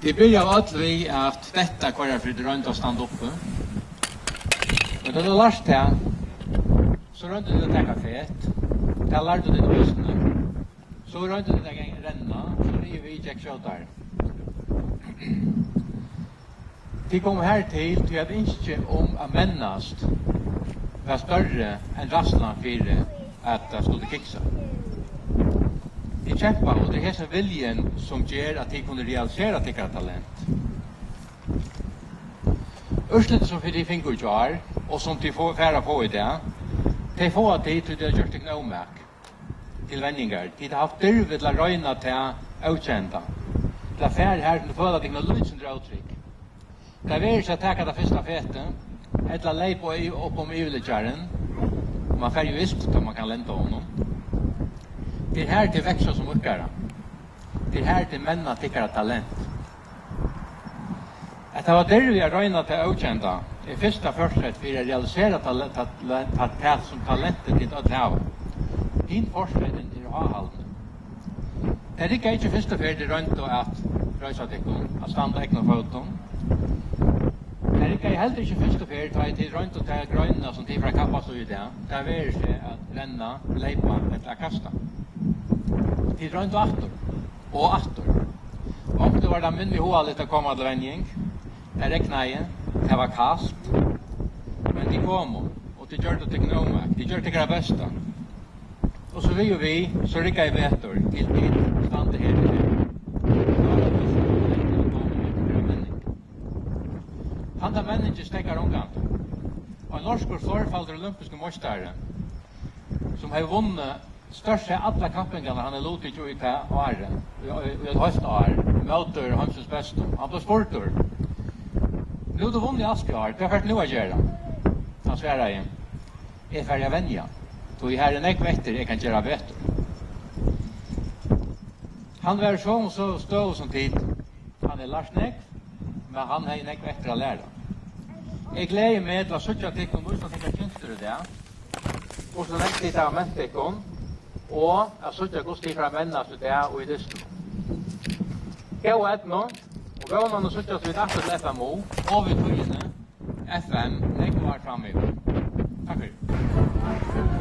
Det börjar allt vi att detta kvar för det runt att stanna uppe. Men då det lärst det så runt det ta fett. Det lärde det lyssna. Så runt det renna så det vi check shot där. Det kommer här till att inte om att männast var större än rasslan för att det skulle kicksa. De kämpar och det är hela viljen som gör att de kunde realisera sitt talent. Urslutet som de fick ut var och som de får färra på i det, de får att de till det gjort det knåmäk till vändningar. De har haft dyrvet till att röjna till utkända. Till att färra här till att föra till något lydsindra uttryck. Det är väl så att täcka det första feten, ett att lej på upp om uletjären. Man färger ju visst att man kan länta honom. Det är här till växer som uppgära. Det är här till männa tycker talent. Att det var där vi har röjnat till okända är första försett för att realisera talent som talentet till att ha. Din forsrätten till att ha halden. Det är inte första för det röjnt att röjsa till att standa egna foton. Det är heller inte första för att det är röjnt att ta gröna som till för att kappas ut det. Det är väl att ränna, leipa eller kasta. Till runt och åter. Om det var den min vi har lite komma till vändning. Det räknade jag. Det var kast. Men de kom och de gör det till gnoma. De gör det bästa. Och så vi så rycker jag vetor till stand det här. Han tar människor stäcker omgång. Och en norsk förfallde olympiska mästare som har vunnit största alla kappingarna han är låtit ju i åren. Vi har haft år. Möter Hansens bästa. Han blev sportor. Nu då vunnit Askjar. Det har varit nu att göra. Han svarar igen. Är färdiga vänja. Då är här en ekvetter jag kan göra bättre. Han var så stöv som tid. Han är Lars Näck. Men han har en ekvetter att lära. Jag gläder mig till att söka till om hur som tänker tjänster i det. Och så lägger lite av mentekon. Og jeg synes jeg godt stikker mennast ut det og i disken. Gå et nå, og gå man og synes jeg vidt etter til FMO, og vi tøyene, FM, nekvar framme. Takk for det.